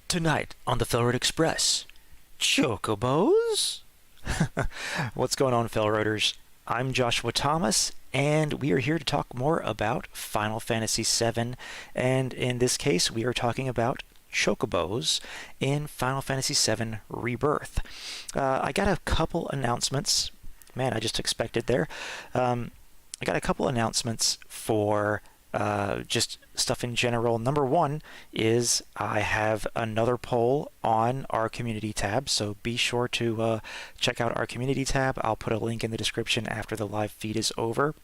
Tonight on the FailroadExpress, Chocobos? What's going on, Failroaders? I'm Joshua Thomas, and we are here to talk more about Final Fantasy VII, and in this case, we are talking about Chocobos in Final Fantasy VII Rebirth. I got a couple announcements. Man, I just expected there. I got a couple announcements for just stuff in general. Number one is I have another poll on our community tab, so be sure to check out our community tab. I'll put a link in the description after the live feed is over.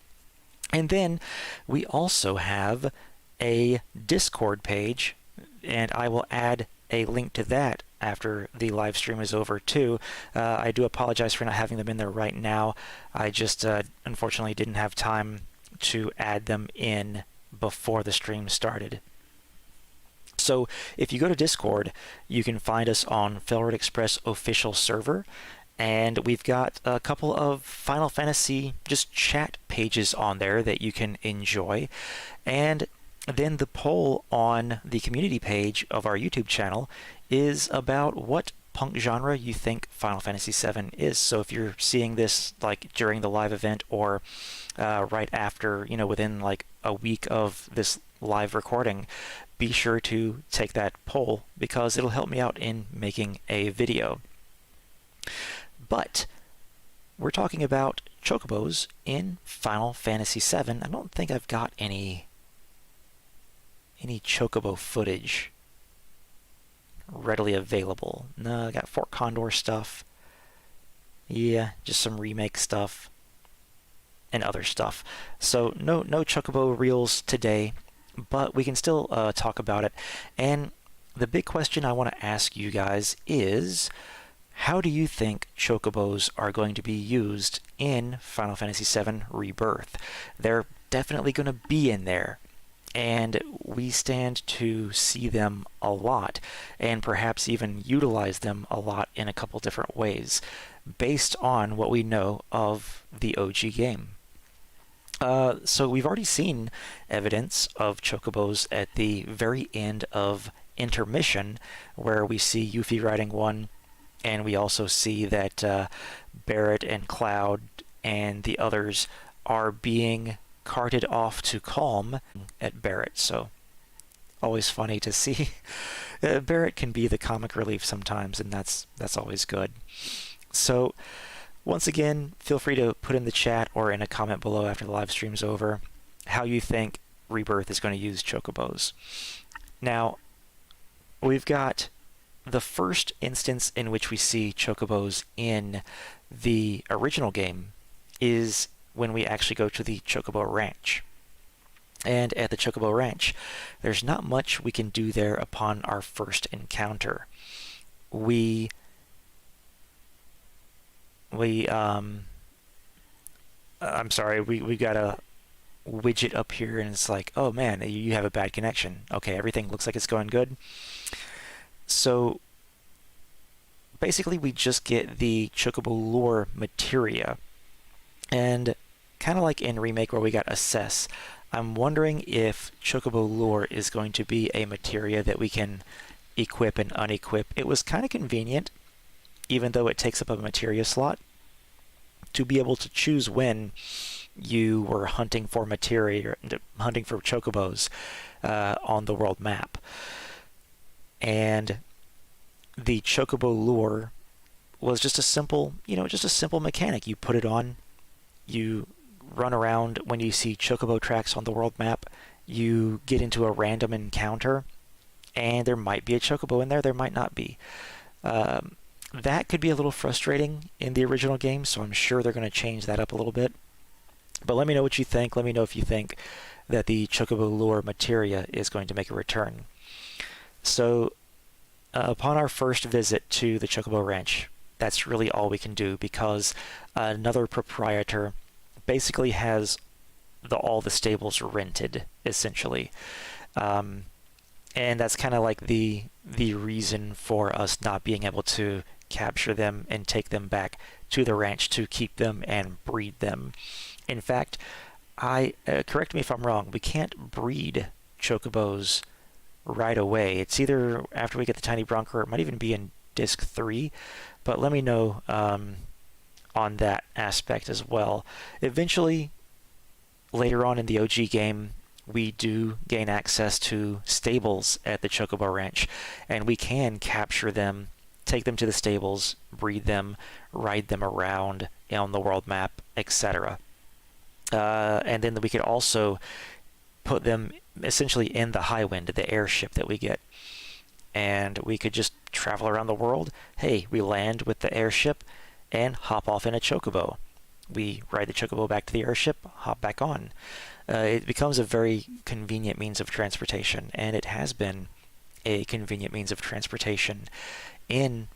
And then we also have a Discord page, and I will add a link to that after the live stream is over too. I do apologize for not having them in there right now. I just unfortunately didn't have time to add them in before the stream started. So if you go to Discord, you can find us on FailroadExpress official server, and we've got a couple of Final Fantasy just chat pages on there that you can enjoy. And then the poll on the community page of our YouTube channel is about what punk genre you think Final Fantasy VII is. So if you're seeing this like during the live event or right after, within like a week of this live recording, be sure to take that poll because it'll help me out in making a video. But we're talking about Chocobos in Final Fantasy VII. I don't think I've got any Chocobo footage readily available. No, I got Fort Condor stuff. Yeah, just some remake stuff and other stuff. So no Chocobo reels today, but we can still talk about it. And the big question I want to ask you guys is, how do you think Chocobos are going to be used in Final Fantasy VII Rebirth? They're definitely going to be in there, and we stand to see them a lot, and perhaps even utilize them a lot in a couple different ways, based on what we know of the OG game. So we've already seen evidence of Chocobos at the very end of Intermission, where we see Yuffie riding one, and we also see that Barrett and Cloud and the others are being carted off to Calm at Barrett. So always funny to see. Barrett can be the comic relief sometimes, and that's always good. So once again, feel free to put in the chat or in a comment below after the live stream's over how you think Rebirth is going to use Chocobos. Now, we've got the first instance in which we see Chocobos in the original game is when we actually go to the Chocobo Ranch. And at the Chocobo Ranch, there's not much we can do there upon our first encounter. We got a widget up here, and it's like, oh man, you have a bad connection. Okay, everything looks like it's going good. So basically we just get the Chocobo lore materia, and kind of like in Remake where we got Assess, I'm wondering if Chocobo lore is going to be a materia that we can equip and unequip. It was kind of convenient, even though it takes up a materia slot, to be able to choose when you were hunting for materia, or hunting for Chocobos on the world map. And the Chocobo lure was just a simple, mechanic. You put it on, you run around. When you see Chocobo tracks on the world map, you get into a random encounter, and there might be a Chocobo in there, there might not be. That could be a little frustrating in the original game, so I'm sure they're going to change that up a little bit. But let me know what you think. Let me know if you think that the Chocobo lure materia is going to make a return. So upon our first visit to the Chocobo Ranch, that's really all we can do, because another proprietor basically has all the stables rented, essentially. And that's kind of like the reason for us not being able to capture them and take them back to the ranch to keep them and breed them. In fact, correct me if I'm wrong, we can't breed Chocobos right away. It's either after we get the Tiny Bronco, or it might even be in Disc 3, but let me know on that aspect as well. Eventually, later on in the OG game, we do gain access to stables at the Chocobo Ranch, and we can capture them, take them to the stables, breed them, ride them around on the world map, etc. And then we could also put them essentially in the Highwind, the airship that we get. And we could just travel around the world. Hey, we land with the airship and hop off in a Chocobo. We ride the Chocobo back to the airship, hop back on. It becomes a very convenient means of transportation, and it has been a convenient means of transportation in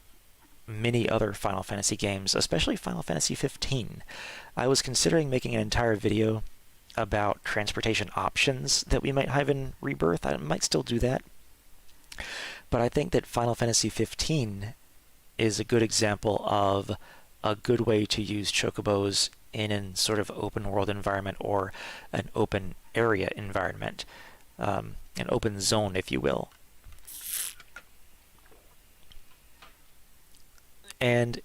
many other Final Fantasy games, especially Final Fantasy XV. I was considering making an entire video about transportation options that we might have in Rebirth. I might still do that. But I think that Final Fantasy XV is a good example of a good way to use Chocobos in a sort of open world environment, or an open area environment, an open zone, if you will. And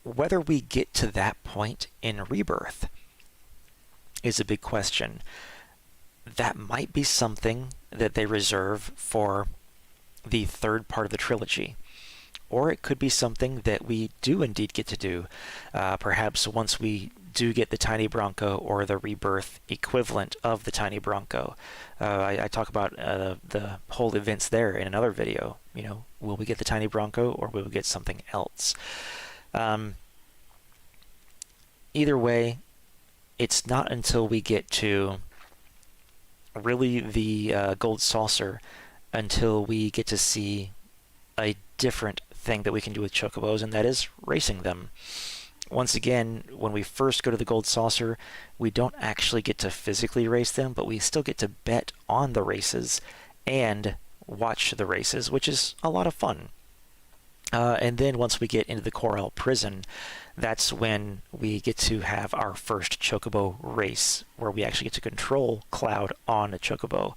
whether we get to that point in Rebirth is a big question. That might be something that they reserve for the third part of the trilogy. Or it could be something that we do indeed get to do, perhaps once we do get the Tiny Bronco, or the Rebirth equivalent of the Tiny Bronco. I talk about the whole events there in another video. You know, will we get the Tiny Bronco, or will we get something else? Either way, it's not until we get to really the Gold Saucer until we get to see a different thing that we can do with Chocobos, and that is racing them. Once again, when we first go to the Gold Saucer, we don't actually get to physically race them, but we still get to bet on the races and watch the races, which is a lot of fun. And then once we get into the Corel prison, that's when we get to have our first Chocobo race, where we actually get to control Cloud on a Chocobo.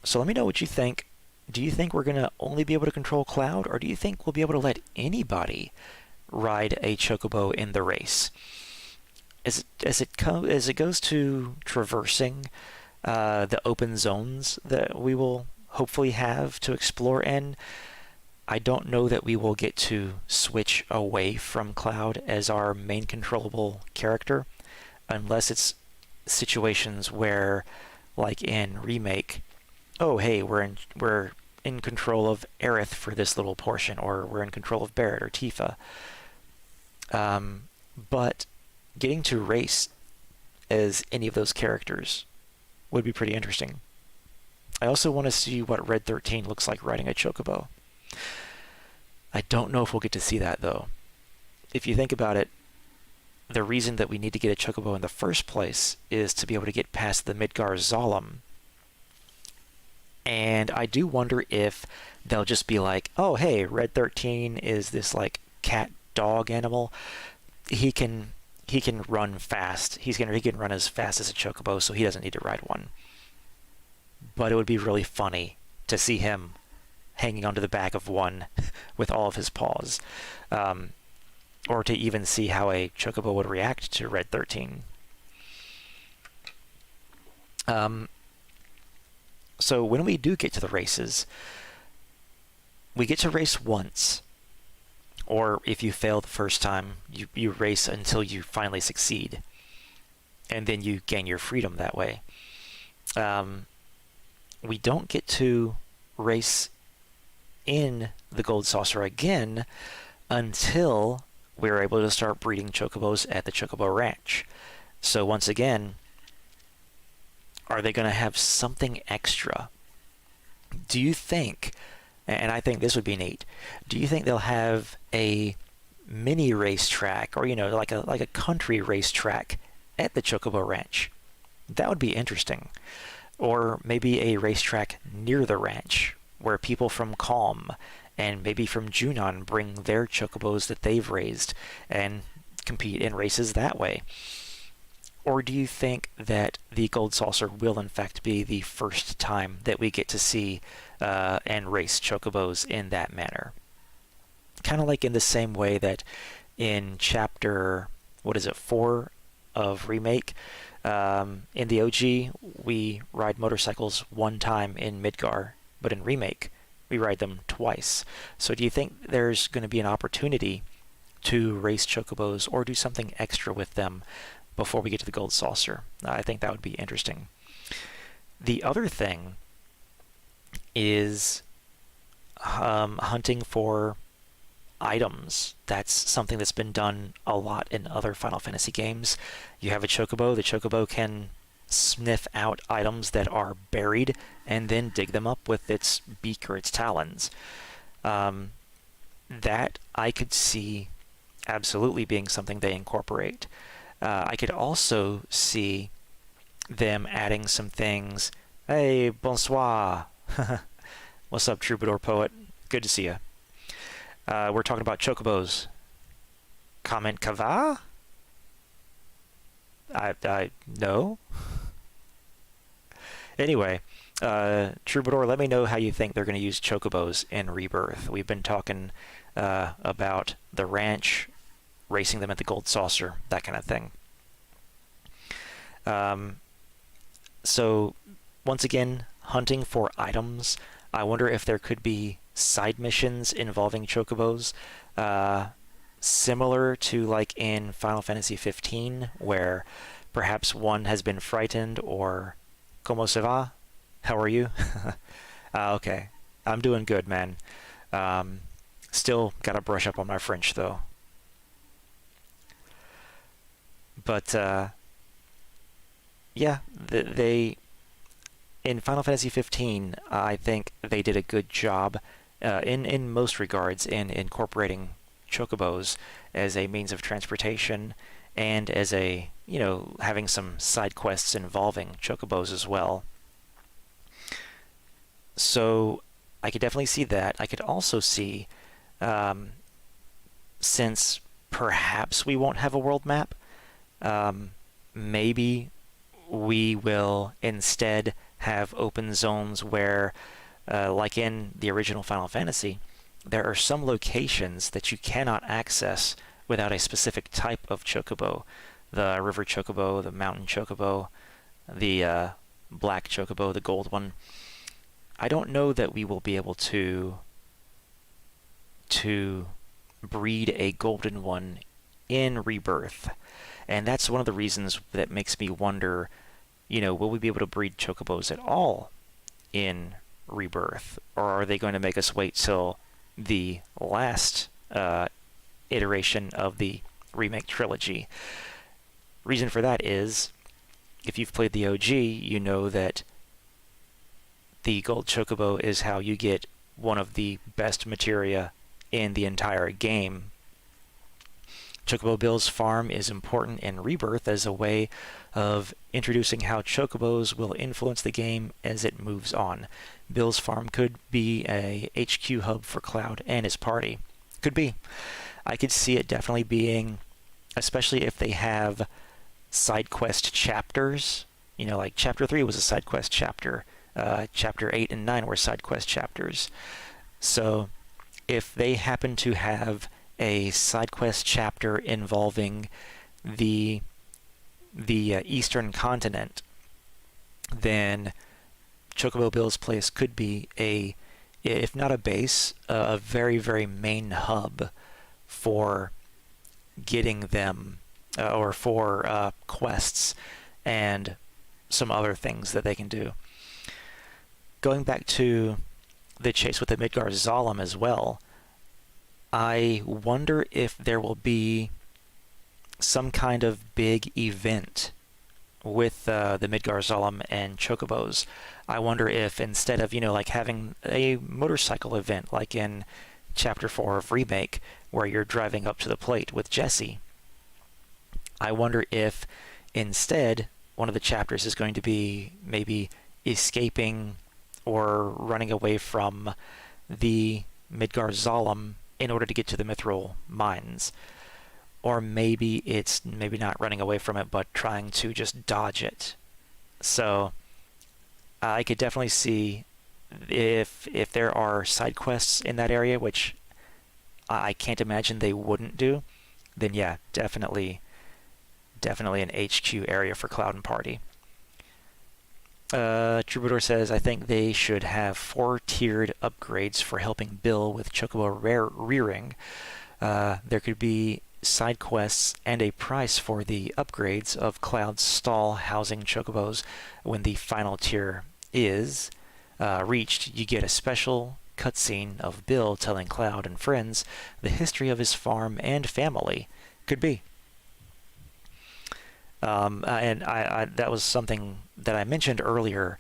So let me know what you think. Do you think we're going to only be able to control Cloud, or do you think we'll be able to let anybody ride a Chocobo in the race? As it goes to traversing the open zones that we will hopefully have to explore in, I don't know that we will get to switch away from Cloud as our main controllable character, unless it's situations where, like in Remake, oh hey, we're in control of Aerith for this little portion, or we're in control of Barret or Tifa. But getting to race as any of those characters would be pretty interesting. I also want to see what Red 13 looks like riding a Chocobo. I don't know if we'll get to see that, though. If you think about it, the reason that we need to get a Chocobo in the first place is to be able to get past the Midgar Zalem. And I do wonder if they'll just be like, oh hey, Red 13 is this like cat dog animal. He can run fast. He can run as fast as a Chocobo, so he doesn't need to ride one. But it would be really funny to see him hanging onto the back of one with all of his paws. Or to even see how a Chocobo would react to Red 13. So when we do get to the races, we get to race once. Or if you fail the first time, you race until you finally succeed. And then you gain your freedom that way. We don't get to race in the Gold Saucer again until we're able to start breeding Chocobos at the Chocobo Ranch. So once again, are they going to have something extra? Do you think, and I think this would be neat, do you think they'll have a mini racetrack, or like a country racetrack at the Chocobo Ranch? That would be interesting. Or maybe a racetrack near the ranch where people from Calm and maybe from Junon bring their Chocobos that they've raised and compete in races that way. Or do you think that the Gold Saucer will in fact be the first time that we get to see and race Chocobos in that manner? Kind of like in the same way that in chapter, what is it, 4 of Remake, in the OG, we ride motorcycles one time in Midgar, but in Remake, we ride them twice. So do you think there's going to be an opportunity to race Chocobos or do something extra with them before we get to the Gold Saucer? I think that would be interesting. The other thing is hunting for items. That's something that's been done a lot in other Final Fantasy games. You have a Chocobo. The Chocobo can sniff out items that are buried and then dig them up with its beak or its talons. That I could see absolutely being something they incorporate. I could also see them adding some things. Hey, bonsoir. What's up, Troubadour Poet? Good to see you. We're talking about Chocobos. Comment kava? I no. Anyway, Troubadour, let me know how you think they're going to use Chocobos in Rebirth. We've been talking about the ranch, racing them at the Gold Saucer, that kind of thing. So, once again, hunting for items. I wonder if there could be side missions involving Chocobos, similar to like in Final Fantasy XV, where perhaps one has been frightened, or ¿Cómo se va? How are you? Okay, I'm doing good, man. Still gotta brush up on my French, though. But, yeah, they... In Final Fantasy XV, I think they did a good job in most regards in incorporating Chocobos as a means of transportation and as a, having some side quests involving Chocobos as well. So I could definitely see that. I could also see, since perhaps we won't have a world map, maybe we will instead have open zones where, like in the original Final Fantasy, there are some locations that you cannot access without a specific type of Chocobo. The River Chocobo, the Mountain Chocobo, the Black Chocobo, the gold one. I don't know that we will be able to breed a golden one in Rebirth. And that's one of the reasons that makes me wonder, will we be able to breed Chocobos at all in Rebirth? Or are they going to make us wait till the last iteration of the remake trilogy? Reason for that is, if you've played the OG, you know that the Gold Chocobo is how you get one of the best materia in the entire game. Chocobo Bill's farm is important in Rebirth as a way of introducing how Chocobos will influence the game as it moves on. Bill's farm could be a HQ hub for Cloud and his party. Could be. I could see it definitely being, especially if they have side quest chapters. Like Chapter 3 was a side quest chapter. Chapter 8 and 9 were side quest chapters. So if they happen to have a side quest chapter involving the eastern continent, then Chocobo Bill's place could be if not a base, a very, very main hub for getting them, or for quests and some other things that they can do. Going back to the chase with the Midgar Zalem as well, I wonder if there will be some kind of big event with the Midgar Zalem and Chocobos. I wonder if instead of, like having a motorcycle event like in Chapter 4 of Remake, where you're driving up to the plate with Jesse, I wonder if instead one of the chapters is going to be maybe escaping or running away from the Midgar Zalem in order to get to the Mithril mines. or maybe it's maybe not running away from it, but trying to just dodge it. So I could definitely see if there are side quests in that area, which I can't imagine they wouldn't do, then yeah, definitely an HQ area for Cloud and Party. Troubadour says, I think they should have 4-tiered upgrades for helping Bill with Chocobo rearing. There could be side quests and a price for the upgrades of Cloud's stall housing Chocobos. When the final tier is reached, you get a special cutscene of Bill telling Cloud and friends the history of his farm and family. Could be. And I that was something that I mentioned earlier.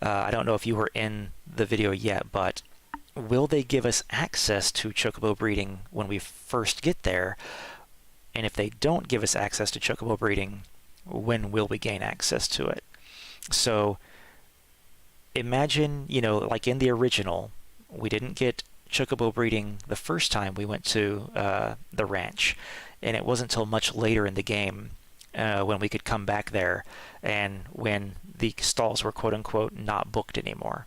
I don't know if you were in the video yet, but will they give us access to Chocobo breeding when we first get there? And if they don't give us access to Chocobo breeding, when will we gain access to it? So imagine, like in the original, we didn't get Chocobo breeding the first time we went to the ranch, and it wasn't until much later in the game when we could come back there and when the stalls were quote-unquote not booked anymore.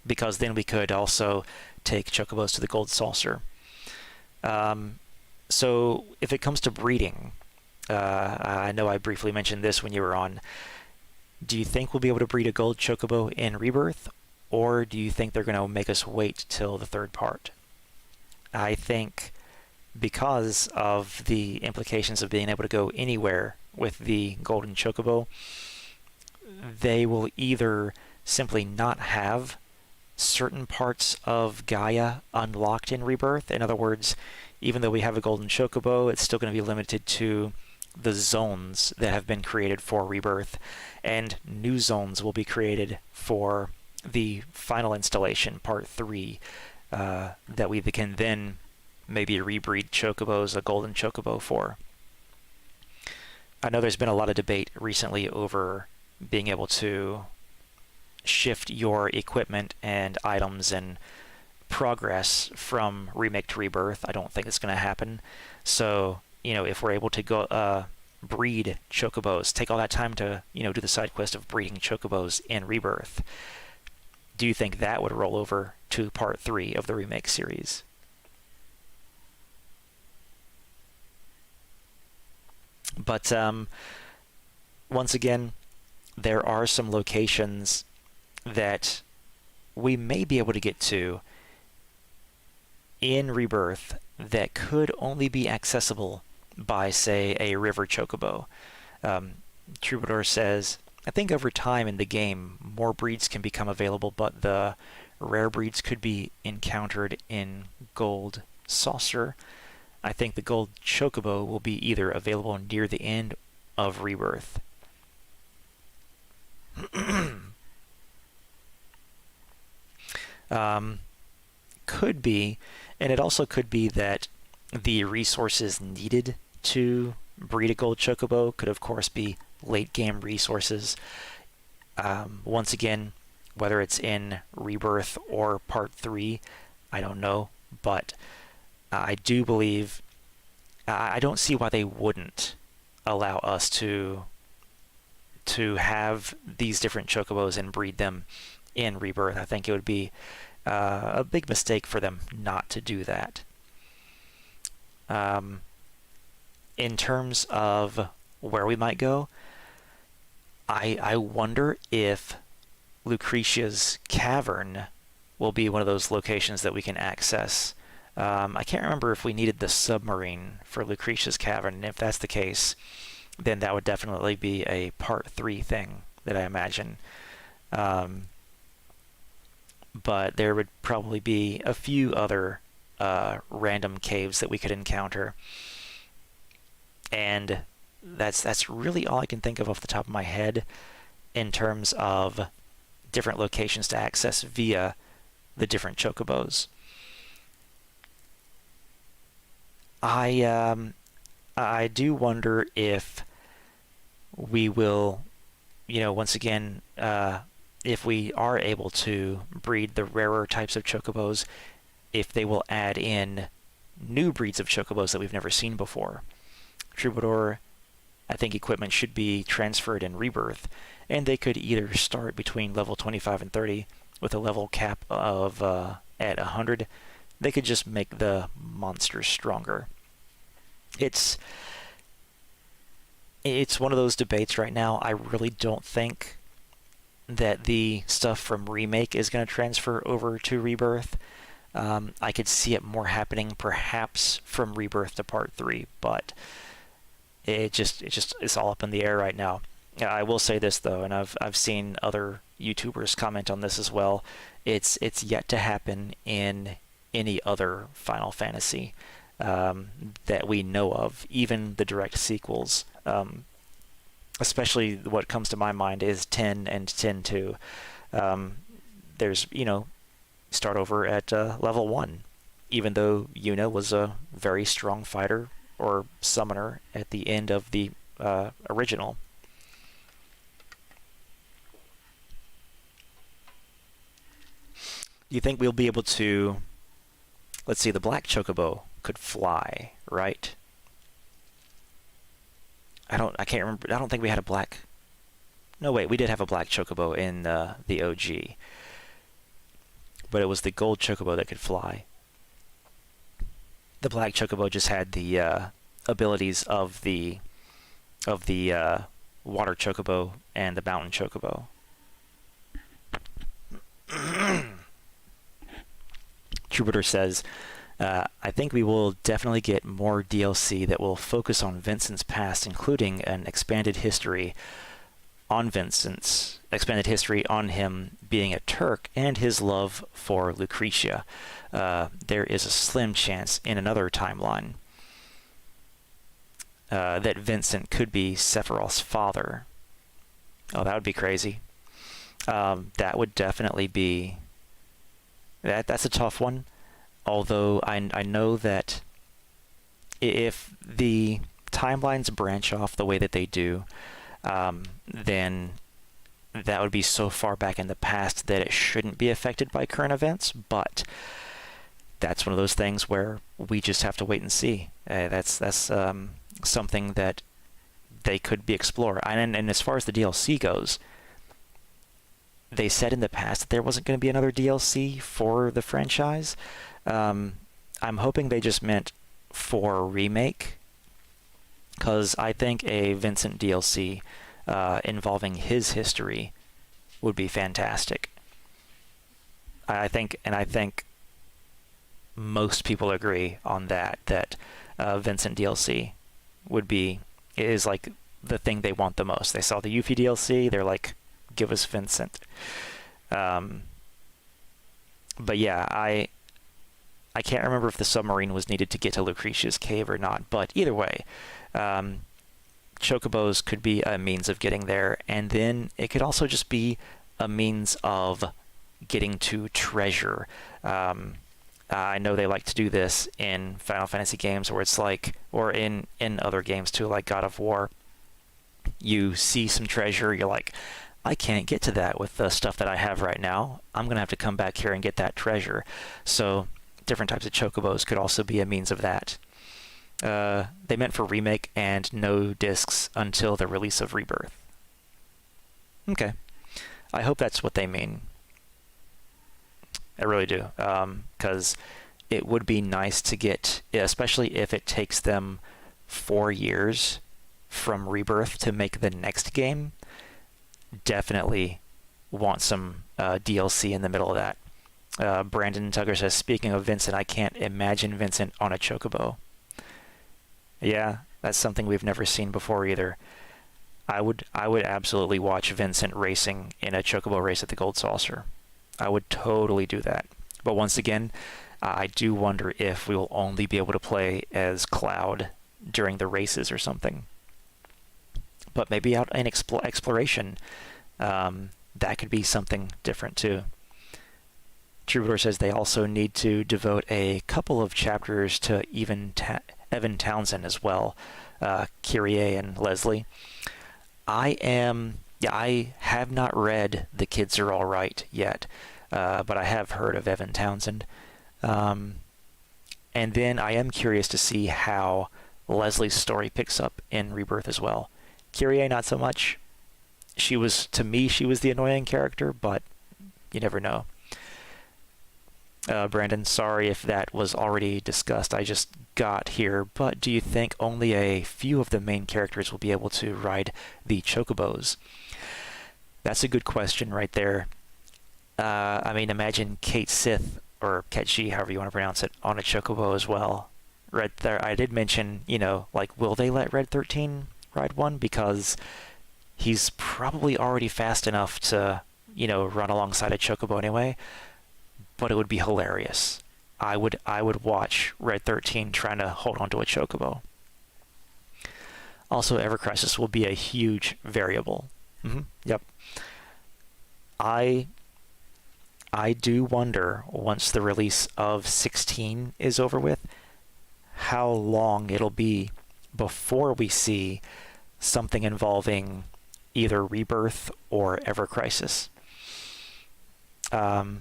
Because then we could also take Chocobos to the Gold Saucer. So if it comes to breeding, I know I briefly mentioned this when you were on. Do you think we'll be able to breed a Gold Chocobo in Rebirth? Or do you think they're going to make us wait till the third part? I think because of the implications of being able to go anywhere with the Golden Chocobo, they will either simply not have certain parts of Gaia unlocked in Rebirth. In other words, even though we have a Golden Chocobo, it's still going to be limited to the zones that have been created for Rebirth, and new zones will be created for the final installation, Part 3, that we can then maybe rebreed Chocobos a Golden Chocobo for. I know there's been a lot of debate recently over being able to shift your equipment and items and progress from Remake to Rebirth. I don't think it's going to happen. So, if we're able to go breed Chocobos, take all that time to, do the side quest of breeding Chocobos in Rebirth, do you think that would roll over to Part 3 of the Remake series? But once again, there are some locations that we may be able to get to in Rebirth that could only be accessible by, say, a river Chocobo. Troubadour says, I think over time in the game, more breeds can become available, but the rare breeds could be encountered in Gold Saucer. I think the Gold Chocobo will be either available near the end of Rebirth. Could be, and it also could be that the resources needed to breed a Gold Chocobo could of course be late game resources. Once again, whether it's in Rebirth or Part 3, I don't know, but I do believe, I don't see why they wouldn't allow us to have these different Chocobos and breed them in Rebirth. I think it would be a big mistake for them not to do that. In terms of where we might go, I wonder if Lucretia's Cavern will be one of those locations that we can access. I can't remember if we needed the submarine for Lucretia's Cavern, and if that's the case, then that would definitely be a Part 3 thing that I imagine. But there would probably be a few other random caves that we could encounter. And that's really all I can think of off the top of my head in terms of different locations to access via the different Chocobos. I do wonder if we will, once again, if we are able to breed the rarer types of Chocobos, if they will add in new breeds of Chocobos that we've never seen before. Troubadour, I think equipment should be transferred in Rebirth, and they could either start between level 25 and 30 with a level cap of at 100. They could just make the monsters stronger. It's one of those debates right now. I really don't think that the stuff from Remake is going to transfer over to Rebirth. I could see it more happening perhaps from Rebirth to Part 3, but it's all up in the air right now. I will say this though, and I've seen other YouTubers comment on this as well. It's yet to happen in any other Final Fantasy that we know of, even the direct sequels. Especially what comes to my mind is 10 and 10-2. There's, start over at level 1, even though Yuna was a very strong fighter or summoner at the end of the original. You think we'll be able to... Let's see, the black Chocobo could fly, right? I can't remember. I don't think we had a black... No, wait, we did have a black Chocobo in the OG. But it was the gold Chocobo that could fly. The black Chocobo just had the abilities of the water Chocobo and the mountain Chocobo. Troubadour says, I think we will definitely get more DLC that will focus on Vincent's past, including an expanded history on him being a Turk and his love for Lucretia. There is a slim chance in another timeline that Vincent could be Sephiroth's father. Oh, that would be crazy. That would definitely be... That's a tough one. Although I know that if the timelines branch off the way that they do, then that would be so far back in the past that it shouldn't be affected by current events. But that's one of those things where we just have to wait and see. That's something that they could be explored. And as far as the DLC goes, they said in the past that there wasn't going to be another DLC for the franchise. I'm hoping they just meant for Remake, because I think a Vincent DLC involving his history would be fantastic. I think most people agree on that Vincent DLC is like the thing they want the most. They saw the Yuffie DLC, they're like, give us Vincent. But yeah, I can't remember if the submarine was needed to get to Lucretia's cave or not, but either way, Chocobos could be a means of getting there, and then it could also just be a means of getting to treasure. I know they like to do this in Final Fantasy games, where it's like, or in other games too, like God of War. You see some treasure, you're like, I can't get to that with the stuff that I have right now. I'm going to have to come back here and get that treasure. So different types of Chocobos could also be a means of that. They meant for Remake and no discs until the release of Rebirth. Okay. I hope that's what they mean. I really do. Because it would be nice to get, especially if it takes them 4 years from Rebirth to make the next game, definitely want some DLC in the middle of that. Brandon Tugger says, speaking of Vincent, I can't imagine Vincent on a Chocobo. Yeah, that's something we've never seen before either. I would absolutely watch Vincent racing in a Chocobo race at the Gold Saucer. I would totally do that. But once again, I do wonder if we will only be able to play as Cloud during the races or something. But maybe out in exploration, that could be something different too. Troubadour says they also need to devote a couple of chapters to Evan Townsend as well, Kyrie and Leslie. I have not read The Kids Are All Right yet, but I have heard of Evan Townsend. And then I am curious to see how Leslie's story picks up in Rebirth as well. Kyrie, not so much. To me, she was the annoying character, but you never know. Brandon, sorry if that was already discussed. I just got here, but do you think only a few of the main characters will be able to ride the Chocobos? That's a good question right there. I mean, imagine Kate Sith, or Ketchi, however you want to pronounce it, on a Chocobo as well. Right there, I did mention, like, will they let Red 13 ride one? Because he's probably already fast enough to, run alongside a Chocobo anyway. But it would be hilarious. I would watch Red 13 trying to hold onto a Chocobo. Also, Ever Crisis will be a huge variable. Yep. I do wonder, once the release of 16 is over with, how long it'll be before we see something involving either Rebirth or Ever Crisis. My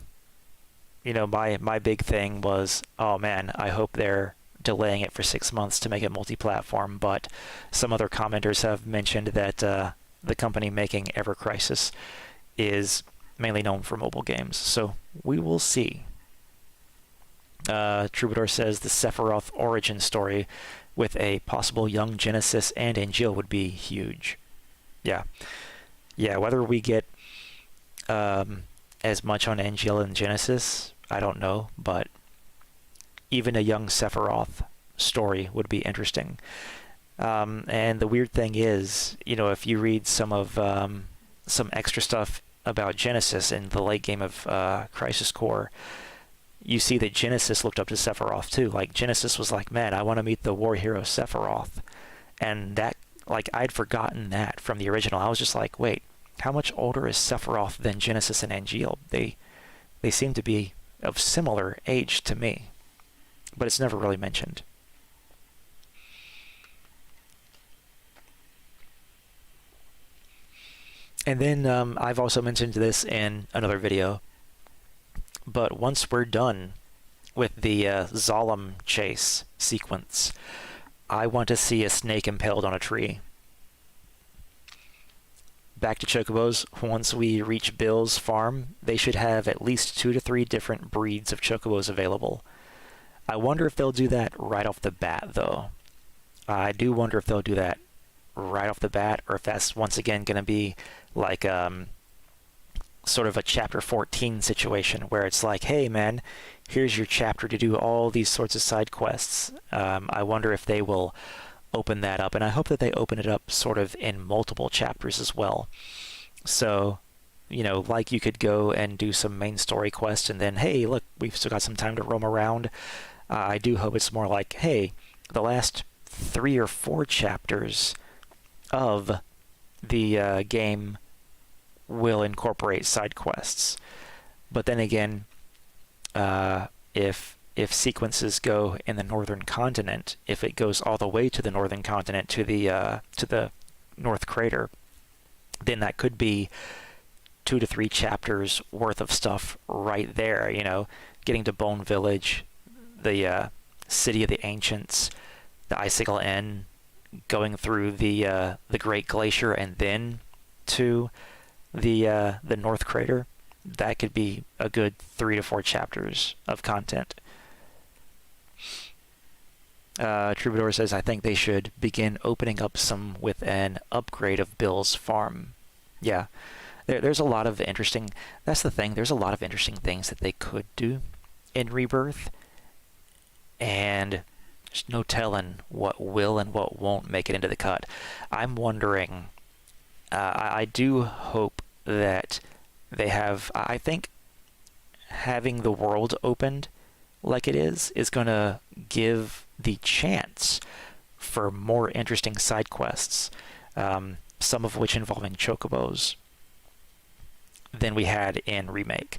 big thing was, oh man, I hope they're delaying it for 6 months to make it multi-platform, but some other commenters have mentioned that the company making Ever Crisis is mainly known for mobile games, so we will see. Troubadour says the Sephiroth origin story with a possible young Genesis and Angeal would be huge. Yeah, whether we get as much on Angeal and Genesis, I don't know, but even a young Sephiroth story would be interesting. And the weird thing is, if you read some extra stuff about Genesis in the late game of Crisis Core, you see that Genesis looked up to Sephiroth too. Like, Genesis was like, man, I want to meet the war hero Sephiroth. And that, like, I'd forgotten that from the original. I was just like, wait, how much older is Sephiroth than Genesis and Angeal? They seem to be of similar age to me, but it's never really mentioned. And then I've also mentioned this in another video, but once we're done with the Zalem chase sequence, I want to see a snake impaled on a tree. Back to Chocobos, once we reach Bill's farm, they should have at least 2 to 3 different breeds of Chocobos available. I wonder if they'll do that right off the bat, though. I do wonder if they'll do that right off the bat, or if that's once again going to be like sort of a chapter 14 situation where it's like, hey man, here's your chapter to do all these sorts of side quests. I wonder if they will open that up, and I hope that they open it up sort of in multiple chapters as well. So, like you could go and do some main story quests, and then, hey, look, we've still got some time to roam around. I do hope it's more like, hey, the last 3 or 4 chapters of the game will incorporate side quests. But then again, if sequences go in the northern continent, if it goes all the way to the northern continent to the North Crater, then that could be 2 to 3 chapters worth of stuff right there. Getting to Bone Village, the City of the Ancients, the Icicle Inn, going through the Great Glacier, and then to the North Crater. That could be a good 3 to 4 chapters of content. Troubadour says, I think they should begin opening up some with an upgrade of Bill's farm. Yeah, there's a lot of interesting... That's the thing, there's a lot of interesting things that they could do in Rebirth, and there's no telling what will and what won't make it into the cut. I'm wondering... I do hope that they have... I think having the world opened like it is going to give the chance for more interesting side quests, some of which involving Chocobos, than we had in Remake.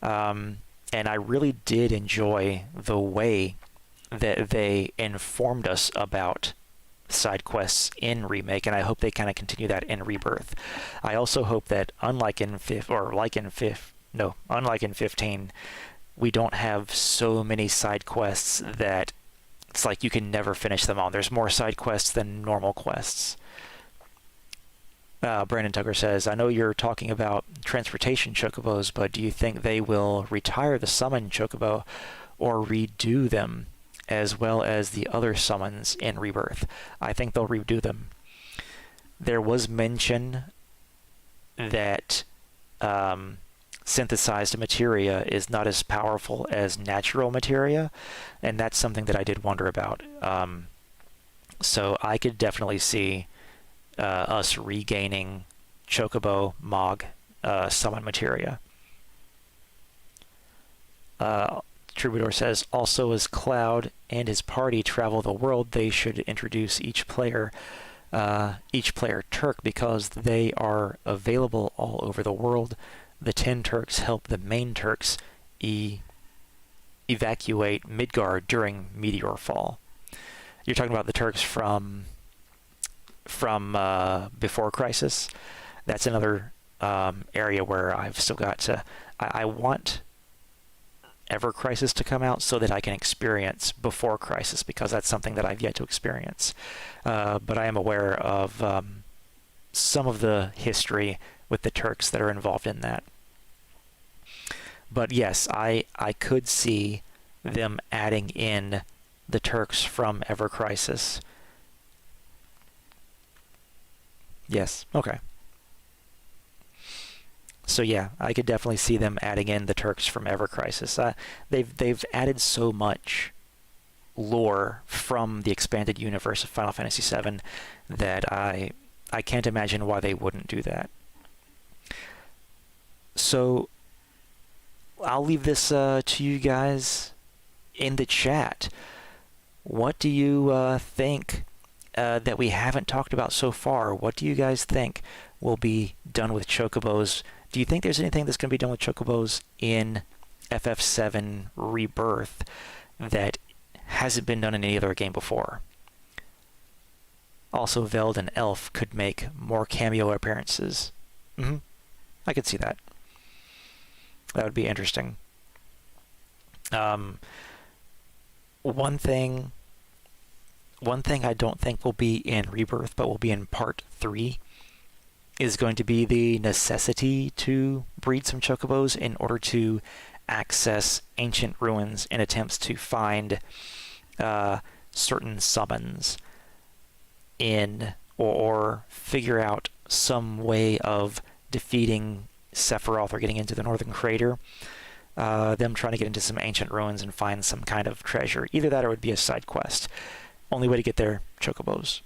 And I really did enjoy the way that they informed us about side quests in Remake, and I hope they kind of continue that in Rebirth. I also hope that unlike in 15, we don't have so many side quests that it's like you can never finish them all. There's more side quests than normal quests. Brandon Tucker says, I know you're talking about transportation chocobos, but do you think they will retire the summon chocobo or redo them as well as the other summons in Rebirth? I think they'll redo them. There was mention that synthesized materia is not as powerful as natural materia, and that's something that I did wonder about. So I could definitely see us regaining Chocobo Mog summon materia. Troubadour says, also as Cloud and his party travel the world, they should introduce each player Turk because they are available all over the world. The 10 Turks help the main Turks evacuate Midgard during meteor fall. You're talking about the Turks from before Crisis. That's another area where I've still got to. I want Ever Crisis to come out so that I can experience before Crisis, because that's something that I've yet to experience. But I am aware of some of the history with the Turks that are involved in that. But yes, I could see them adding in the Turks from Ever Crisis. Yes, okay. So yeah, I could definitely see them adding in the Turks from Ever Crisis. They've added so much lore from the expanded universe of Final Fantasy VII that I can't imagine why they wouldn't do that. So I'll leave this to you guys in the chat. What do you think that we haven't talked about so far? What do you guys think will be done with Chocobos? Do you think there's anything that's going to be done with Chocobos in FF7 Rebirth that hasn't been done in any other game before? Also, Veld and Elf could make more cameo appearances. I could see that. That would be interesting. One thing I don't think will be in Rebirth, but will be in Part 3, is going to be the necessity to breed some Chocobos in order to access ancient ruins in attempts to find certain summons in, or figure out some way of defeating Sephiroth or getting into the Northern Crater. Them trying to get into some ancient ruins and find some kind of treasure. Either that or it would be a side quest. Only way to get there, Chocobos.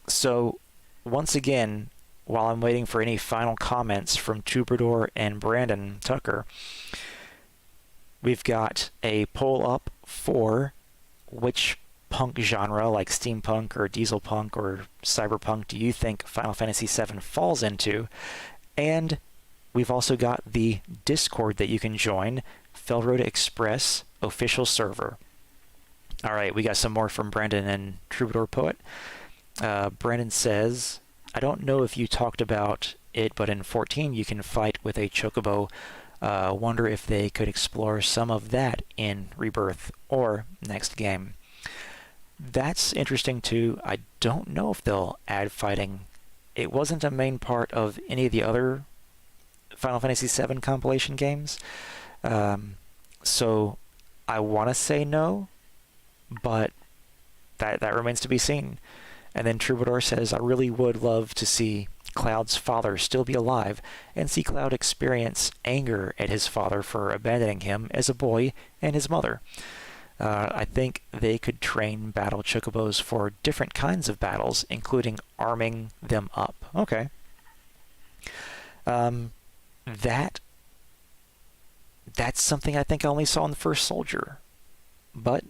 So, once again, while I'm waiting for any final comments from Troubadour and Brandon Tucker, we've got a poll up for which punk genre, like steampunk or diesel punk or cyberpunk, do you think Final Fantasy VII falls into? And we've also got the Discord that you can join, FailroadExpress official server. All right, we got some more from Brandon and Troubadour Poet. Brandon says, I don't know if you talked about it, but in 14 you can fight with a Chocobo. Wonder if they could explore some of that in Rebirth or next game. That's interesting too. I don't know if they'll add fighting. It wasn't a main part of any of the other Final Fantasy VII compilation games. So I want to say no, but that remains to be seen. And then Troubadour says, I really would love to see Cloud's father still be alive and see Cloud experience anger at his father for abandoning him as a boy and his mother. I think they could train battle Chocobos for different kinds of battles, including arming them up. Okay. That's something I think I only saw in the first Soldier. But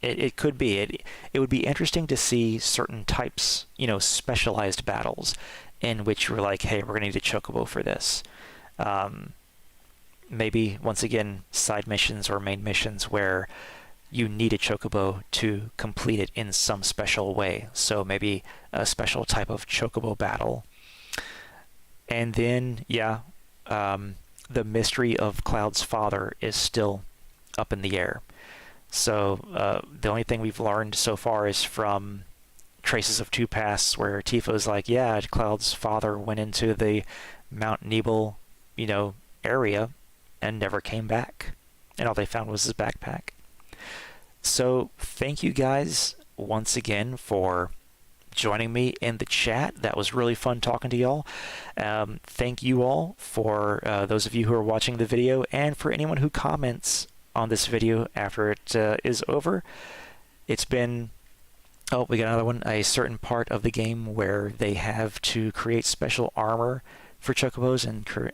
it could be. It would be interesting to see certain types, specialized battles in which you're like, hey, we're going to need a Chocobo for this. Maybe, once again, side missions or main missions where you need a Chocobo to complete it in some special way. So maybe a special type of Chocobo battle. And then, the mystery of Cloud's father is still up in the air. So the only thing we've learned so far is from Traces of Two Pasts, where Tifa's like, yeah, Cloud's father went into the Mount Nebel, area and never came back. And all they found was his backpack. So thank you guys once again for joining me in the chat. That was really fun talking to y'all. Thank you all for those of you who are watching the video, and for anyone who comments on this video after it is over. It's been... Oh, we got another one. A certain part of the game where they have to create special armor for Chocobos,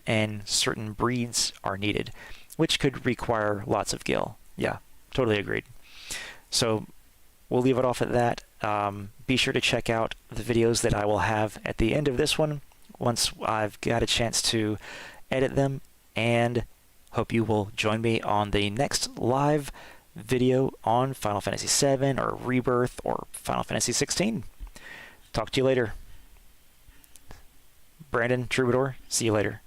and certain breeds are needed, which could require lots of gil. Yeah, totally agreed. So we'll leave it off at that. Be sure to check out the videos that I will have at the end of this one once I've got a chance to edit them, and hope you will join me on the next live video on Final Fantasy VII or Rebirth or Final Fantasy XVI. Talk to you later. Brandon, Troubadour, see you later.